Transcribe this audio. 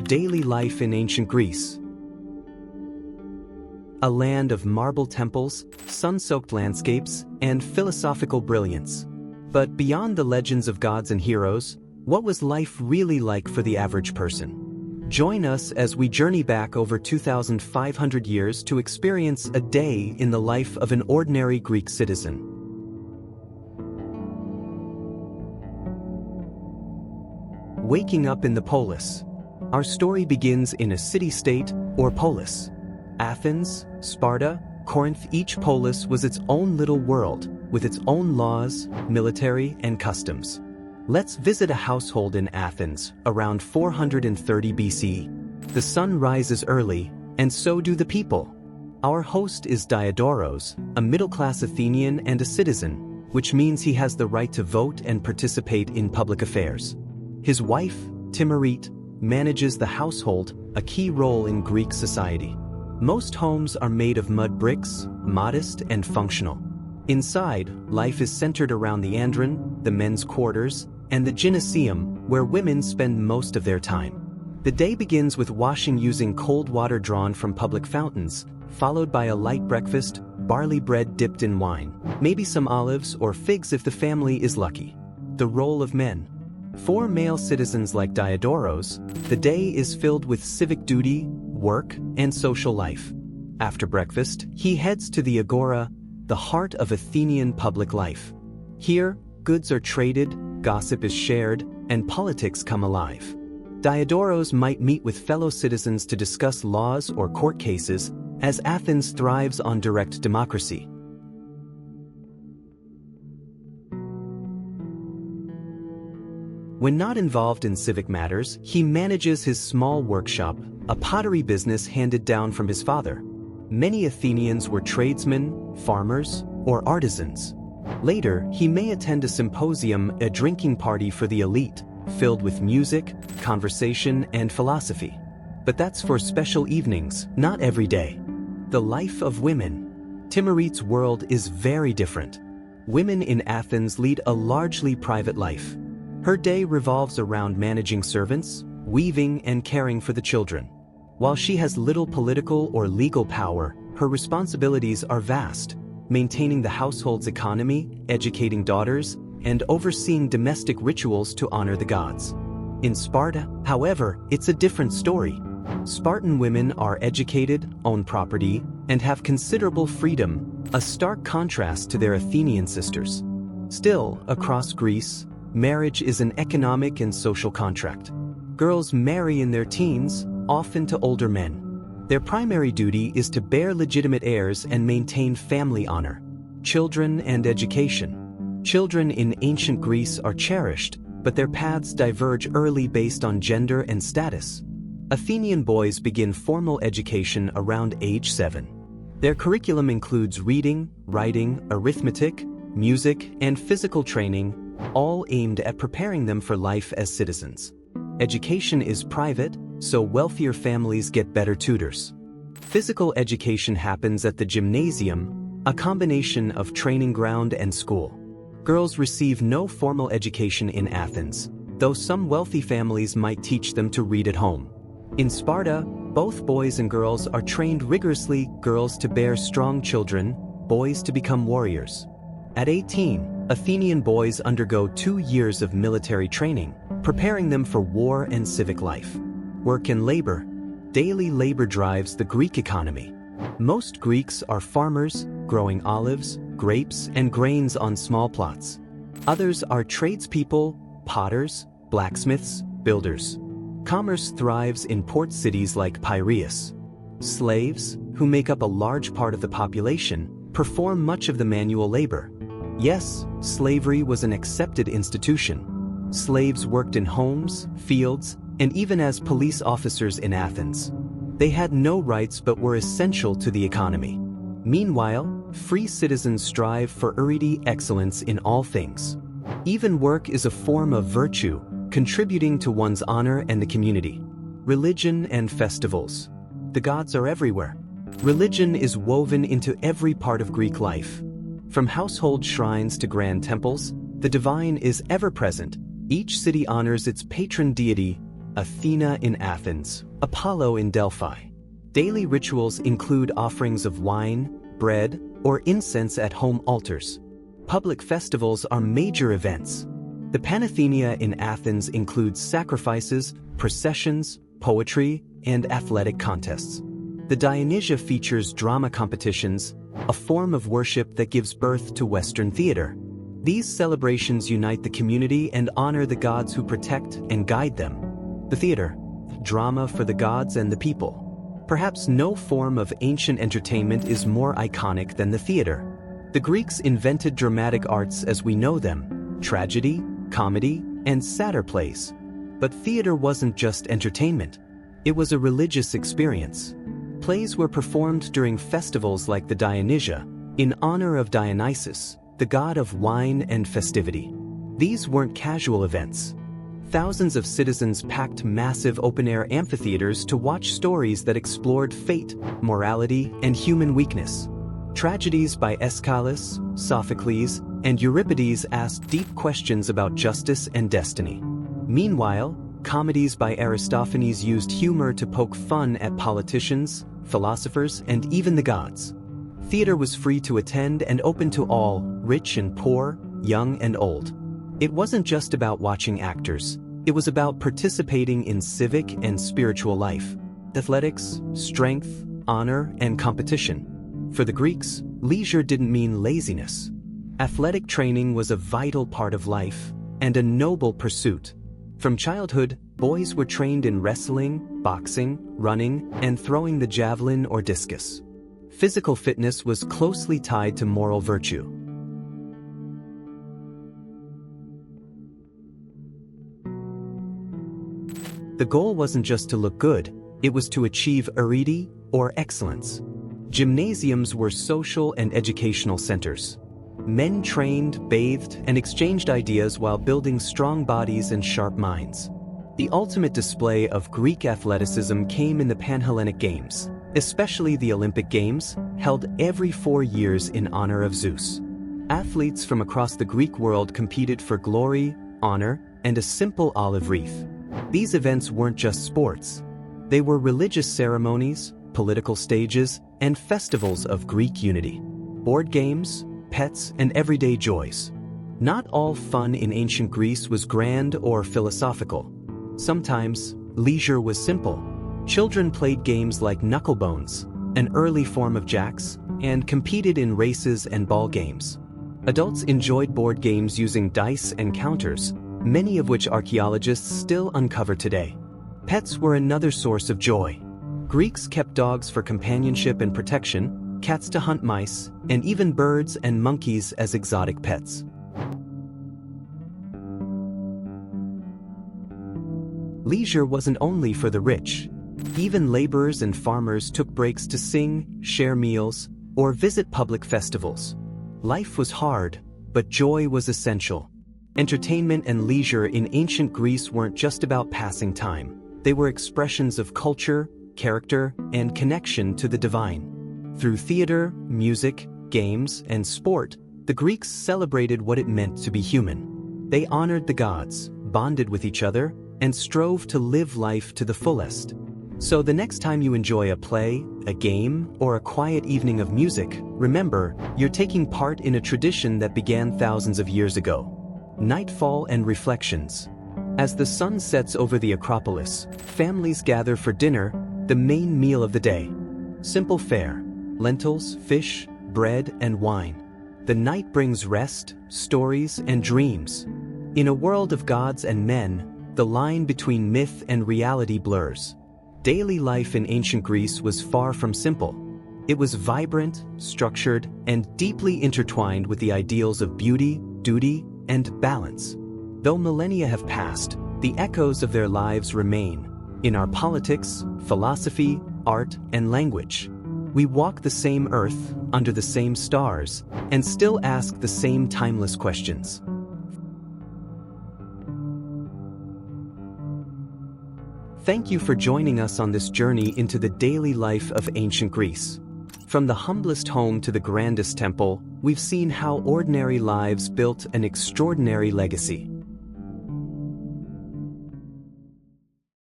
daily life in ancient Greece. A land of marble temples, sun-soaked landscapes, and philosophical brilliance. But beyond the legends of gods and heroes, what was life really like for the average person? Join us as we journey back over 2,500 years to experience a day in the life of an ordinary Greek citizen. Waking up in the polis. Our story begins in a city-state, or polis. Athens, Sparta, Corinth, each polis was its own little world, with its own laws, military, and customs. Let's visit a household in Athens, around 430 BC. The sun rises early, and so do the people. Our host is Diadoros, a middle-class Athenian and a citizen, which means he has the right to vote and participate in public affairs. His wife, Timorete, manages the household, a key role in Greek society. Most homes are made of mud bricks, modest and functional. Inside, life is centered around the andron, the men's quarters, and the gymnasium, where women spend most of their time. The day begins with washing using cold water drawn from public fountains, followed by a light breakfast, barley bread dipped in wine, maybe some olives or figs if the family is lucky. The role of men. For male citizens like Diadoros, the day is filled with civic duty, work, and social life. After breakfast, he heads to the agora, the heart of Athenian public life. Here, goods are traded, gossip is shared, and politics come alive. Diadoros might meet with fellow citizens to discuss laws or court cases, as Athens thrives on direct democracy. When not involved in civic matters, he manages his small workshop, a pottery business handed down from his father. Many Athenians were tradesmen, farmers, or artisans. Later, he may attend a symposium, a drinking party for the elite, filled with music, conversation, and philosophy. But that's for special evenings, not every day. The life of women. Timorete's world is very different. Women in Athens lead a largely private life. Her day revolves around managing servants, weaving, and caring for the children. While she has little political or legal power, her responsibilities are vast, maintaining the household's economy, educating daughters, and overseeing domestic rituals to honor the gods. In Sparta, however, it's a different story. Spartan women are educated, own property, and have considerable freedom, a stark contrast to their Athenian sisters. Still, across Greece, marriage is an economic and social contract. Girls marry in their teens, often to older men. Their primary duty is to bear legitimate heirs and maintain family honor. Children and education. Children in ancient Greece are cherished, but their paths diverge early based on gender and status. Athenian boys begin formal education around age 7. Their curriculum includes reading, writing, arithmetic, music, and physical training, all aimed at preparing them for life as citizens. Education is private, so wealthier families get better tutors. Physical education happens at the gymnasium, a combination of training ground and school. Girls receive no formal education in Athens, though some wealthy families might teach them to read at home. In Sparta, both boys and girls are trained rigorously, girls to bear strong children, boys to become warriors. At 18, Athenian boys undergo 2 years of military training, preparing them for war and civic life. Work and labor. Daily labor drives the Greek economy. Most Greeks are farmers, growing olives, grapes, and grains on small plots. Others are tradespeople, potters, blacksmiths, builders. Commerce thrives in port cities like Piraeus. Slaves, who make up a large part of the population, perform much of the manual labor. Yes, slavery was an accepted institution. Slaves worked in homes, fields, and even as police officers in Athens. They had no rights but were essential to the economy. Meanwhile, free citizens strive for excellence in all things. Even work is a form of virtue, contributing to one's honor and the community. Religion and festivals. The gods are everywhere. Religion is woven into every part of Greek life. From household shrines to grand temples, the divine is ever present. Each city honors its patron deity, Athena in Athens, Apollo in Delphi. Daily rituals include offerings of wine, bread, or incense at home altars. Public festivals are major events. The Panathenea in Athens includes sacrifices, processions, poetry, and athletic contests. The Dionysia features drama competitions, a form of worship that gives birth to Western theater. These celebrations unite the community and honor the gods who protect and guide them. The theater, drama for the gods and the people. Perhaps no form of ancient entertainment is more iconic than the theater. The Greeks invented dramatic arts as we know them: tragedy, comedy, and satyr plays. But theater wasn't just entertainment. It was a religious experience. Plays were performed during festivals like the Dionysia, in honor of Dionysus, the god of wine and festivity. These weren't casual events. Thousands of citizens packed massive open-air amphitheaters to watch stories that explored fate, morality, and human weakness. Tragedies by Aeschylus, Sophocles, and Euripides asked deep questions about justice and destiny. Meanwhile, comedies by Aristophanes used humor to poke fun at politicians, philosophers, and even the gods. Theater was free to attend and open to all, rich and poor, young and old. It wasn't just about watching actors. It was about participating in civic and spiritual life, athletics, strength, honor, and competition. For the Greeks, leisure didn't mean laziness. Athletic training was a vital part of life and a noble pursuit. From childhood, boys were trained in wrestling, boxing, running, and throwing the javelin or discus. Physical fitness was closely tied to moral virtue. The goal wasn't just to look good, it was to achieve arete, or excellence. Gymnasiums were social and educational centers. Men trained, bathed, and exchanged ideas while building strong bodies and sharp minds. The ultimate display of Greek athleticism came in the Panhellenic Games, especially the Olympic Games, held every 4 years in honor of Zeus. Athletes from across the Greek world competed for glory, honor, and a simple olive wreath. These events weren't just sports. They were religious ceremonies, political stages, and festivals of Greek unity. Board games, pets, and everyday joys. Not all fun in ancient Greece was grand or philosophical. Sometimes, leisure was simple. Children played games like knucklebones, an early form of jacks, and competed in races and ball games. Adults enjoyed board games using dice and counters, many of which archaeologists still uncover today. Pets were another source of joy. Greeks kept dogs for companionship and protection, cats to hunt mice, and even birds and monkeys as exotic pets. Leisure wasn't only for the rich. Even laborers and farmers took breaks to sing, share meals, or visit public festivals. Life was hard, but joy was essential. Entertainment and leisure in ancient Greece weren't just about passing time. They were expressions of culture, character, and connection to the divine. Through theater, music, games, and sport, the Greeks celebrated what it meant to be human. They honored the gods, bonded with each other, and strove to live life to the fullest. So the next time you enjoy a play, a game, or a quiet evening of music, remember, you're taking part in a tradition that began thousands of years ago. Nightfall and reflections. As the sun sets over the Acropolis, families gather for dinner, the main meal of the day. Simple fare: lentils, fish, bread, and wine. The night brings rest, stories, and dreams. In a world of gods and men, the line between myth and reality blurs. Daily life in ancient Greece was far from simple. It was vibrant, structured, and deeply intertwined with the ideals of beauty, duty, and balance. Though millennia have passed, the echoes of their lives remain in our politics, philosophy, art, and language. We walk the same earth, under the same stars, and still ask the same timeless questions. Thank you for joining us on this journey into the daily life of ancient Greece. From the humblest home to the grandest temple, we've seen how ordinary lives built an extraordinary legacy.